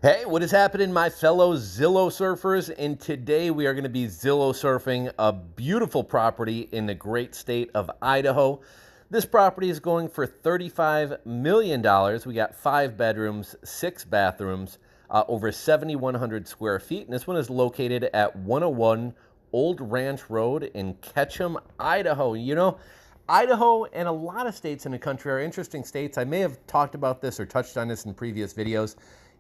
Hey, what is happening, my fellow Zillow surfers? And today we are going to be Zillow surfing a beautiful property in the great state of Idaho. This property is going for $35 million. We got 5 bedrooms, 6 bathrooms, over 7,100 square feet. And this one is located at 101 Old Ranch Road in Ketchum, Idaho. You know, Idaho and a lot of states in the country are interesting states. I may have talked about this or touched on this in previous videos.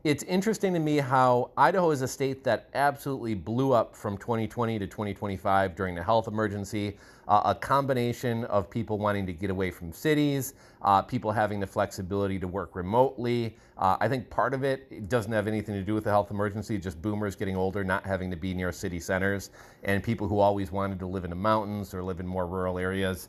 It's interesting to me how Idaho is a state that absolutely blew up from 2020 to 2025 during the health emergency. A combination of people wanting to get away from cities, people having the flexibility to work remotely. I think part of it doesn't have anything to do with the health emergency, just boomers getting older, not having to be near city centers, and people who always wanted to live in the mountains or live in more rural areas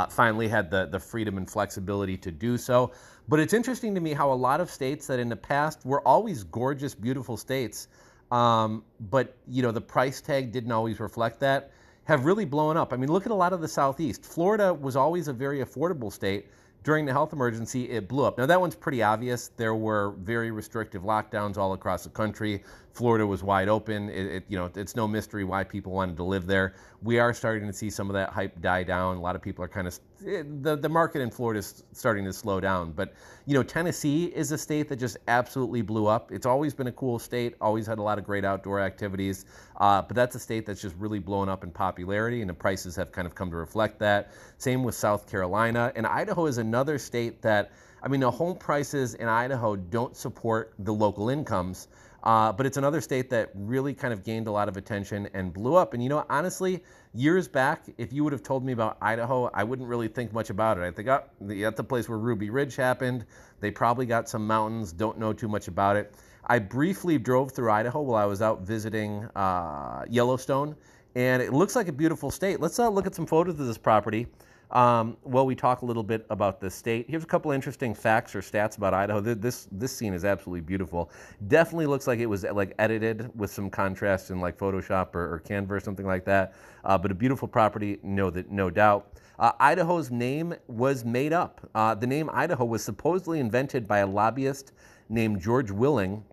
finally had the freedom and flexibility to do so. But it's interesting to me how a lot of states that in the past were always gorgeous, beautiful states, but you know the price tag didn't always reflect that, have really blown up. I mean, look at a lot of the Southeast. Florida was always a very affordable state. During the health emergency, it blew up. Now, that one's pretty obvious. There were very restrictive lockdowns all across the country. Florida was wide open. It's no mystery why people wanted to live there. We are starting to see some of that hype die down. A lot of people are kind of, the market in Florida is starting to slow down. But, you know, Tennessee is a state that just absolutely blew up. It's always been a cool state, always had a lot of great outdoor activities. But that's a state that's just really blown up in popularity, and the prices have kind of come to reflect that. Same with South Carolina. And Idaho is another state that, I mean, the home prices in Idaho don't support the local incomes. But it's another state that really kind of gained a lot of attention and blew up. And, you know, honestly, years back, if you would have told me about Idaho, I wouldn't really think much about it. I think, that's the place where Ruby Ridge happened. They probably got some mountains, don't know too much about it. I briefly drove through Idaho while I was out visiting Yellowstone, and it looks like a beautiful state. Let's look at some photos of this property. While we talk a little bit about the state. Here's a couple interesting facts or stats about Idaho. This scene is absolutely beautiful. Definitely looks like it was like edited with some contrast in like Photoshop or Canva or something like that. But a beautiful property, no doubt. Idaho's name was made up. The name Idaho was supposedly invented by a lobbyist named George Willing,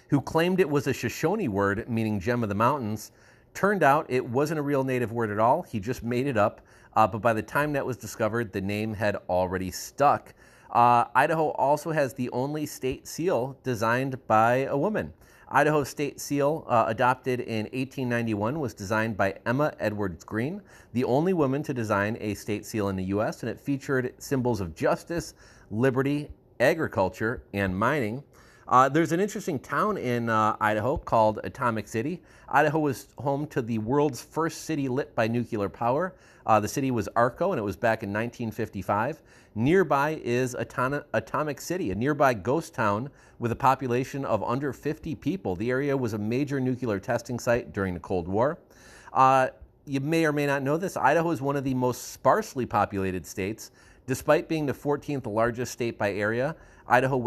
who claimed it was a Shoshone word meaning gem of the mountains. Turned out it wasn't a real native word at all. He just made it up. But by the time that was discovered, the name had already stuck. Idaho also has the only state seal designed by a woman. Idaho's state seal, adopted in 1891, was designed by Emma Edwards Green, the only woman to design a state seal in the U.S., and it featured symbols of justice, liberty, agriculture, and mining. There's an interesting town in Idaho called Atomic City. Idaho was home to the world's first city lit by nuclear power. The city was Arco, and it was back in 1955. Nearby is Atomic City, a nearby ghost town with a population of under 50 people. The area was a major nuclear testing site during the Cold War. You may or may not know this, Idaho is one of the most sparsely populated states. Despite being the 14th largest state by area, Idaho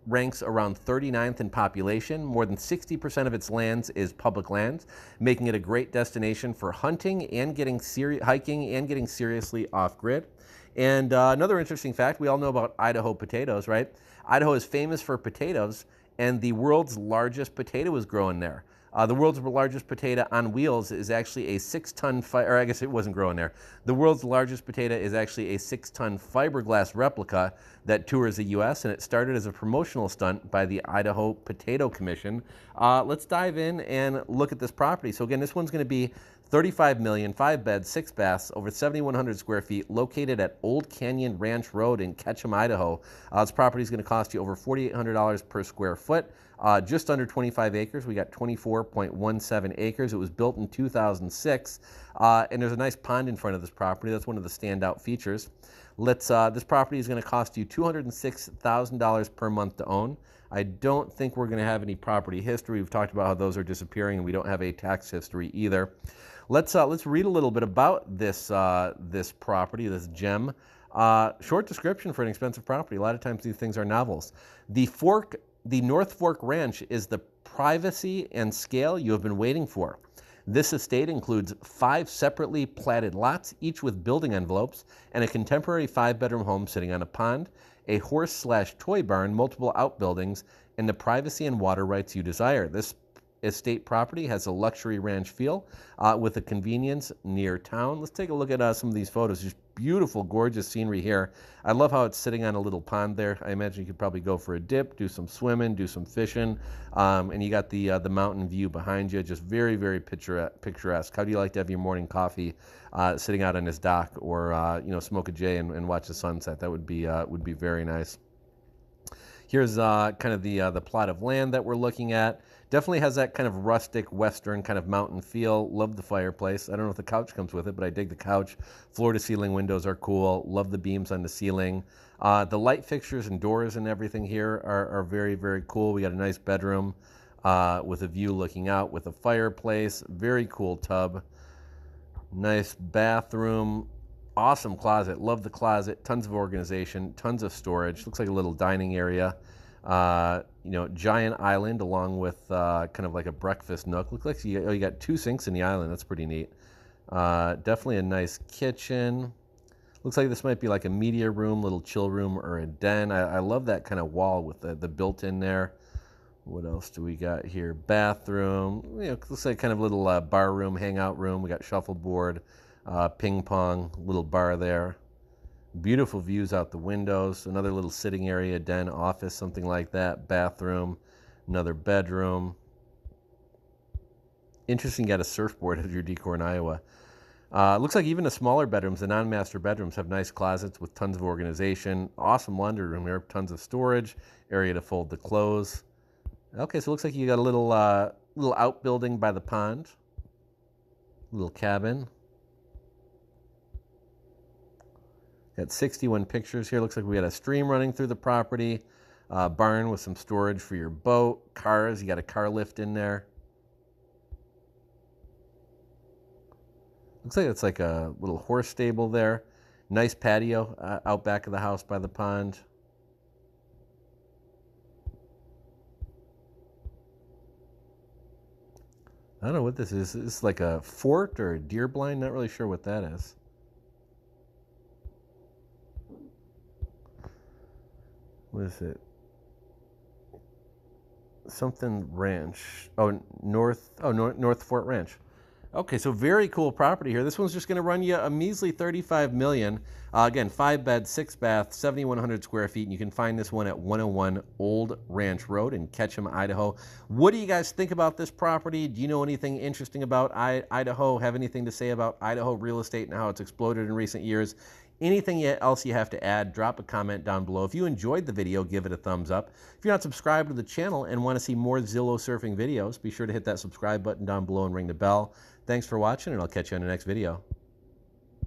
ranks around 39th in population. More than 60% of its lands is public land, making it a great destination for hunting and hiking and getting seriously off-grid. And another interesting fact, we all know about Idaho potatoes, right? Idaho is famous for potatoes, and the world's largest potato is grown there. The world's largest potato on wheels is actually a 6-ton, or I guess it wasn't growing there. The world's largest potato is actually a 6-ton fiberglass replica that tours the U.S., and it started as a promotional stunt by the Idaho Potato Commission. Let's dive in and look at this property. So again, this one's going to be $35 million, 5 beds, 6 baths, over 7,100 square feet, located at Old Canyon Ranch Road in Ketchum, Idaho. This property is going to cost you over $4,800 per square foot. Just under 25 acres. We got 24.17 acres. It was built in 2006, and there's a nice pond in front of this property. That's one of the standout features. This property is going to cost you $206,000 per month to own. I don't think we're going to have any property history. We've talked about how those are disappearing, and we don't have a tax history either. Let's read a little bit about this property, this gem. Short description for an expensive property. A lot of times these things are novels. The North Fork Ranch is the privacy and scale you have been waiting for. This estate includes 5 separately platted lots, each with building envelopes, and a contemporary 5-bedroom home sitting on a pond, a horse/toy barn, multiple outbuildings, and the privacy and water rights you desire. This estate property has a luxury ranch feel with a convenience near town. Let's take a look at some of these photos. Just beautiful, gorgeous scenery here. I love how it's sitting on a little pond there. I imagine you could probably go for a dip, do some swimming, do some fishing, and you got the mountain view behind you. Just very, very picturesque. How do you like to have your morning coffee sitting out on this dock, or smoke a J and watch the sunset? That would be very nice. Here's kind of the plot of land that we're looking at. Definitely has that kind of rustic, western kind of mountain feel. Love the fireplace. I don't know if the couch comes with it, but I dig the couch. Floor-to-ceiling windows are cool. Love the beams on the ceiling. The light fixtures and doors and everything here are very, very cool. We got a nice bedroom with a view looking out with a fireplace. Very cool tub. Nice bathroom. Awesome closet. Love the closet. Tons of organization. Tons of storage. Looks like a little dining area. Giant island along with kind of like a breakfast nook. Looks like you got 2 sinks in the island. That's pretty neat. Definitely a nice kitchen. Looks like this might be like a media room, little chill room, or a den. I love that kind of wall with the built-in there. What else do we got here? Bathroom. Looks like kind of little bar room, hangout room. We got shuffleboard. Ping pong, little bar there. Beautiful views out the windows. Another little sitting area, den, office, something like that. Bathroom, another bedroom. Interesting, you got a surfboard as your decor in Iowa. Looks like even the smaller bedrooms, the non-master bedrooms, have nice closets with tons of organization. Awesome laundry room here, tons of storage, area to fold the clothes. Okay, so it looks like you got a little outbuilding by the pond. Little cabin. Got 61 pictures here. Looks like we got a stream running through the property. Barn with some storage for your boat. Cars, you got a car lift in there. Looks like it's like a little horse stable there. Nice patio out back of the house by the pond. I don't know what this is. It's like a fort or a deer blind. Not really sure what that is. What is it? Something Ranch. Oh, North Fort Ranch. Okay, so very cool property here. This one's just going to run you a measly $35 million. Again, 5 beds, 6 baths, 7,100 square feet, and you can find this one at 101 Old Ranch Road in Ketchum, Idaho. What do you guys think about this property? Do you know anything interesting about Idaho? Have anything to say about Idaho real estate and how it's exploded in recent years? Anything else you have to add, drop a comment down below. If you enjoyed the video, give it a thumbs up. If you're not subscribed to the channel and want to see more Zillow surfing videos, be sure to hit that subscribe button down below and ring the bell. Thanks for watching, and I'll catch you on the next video.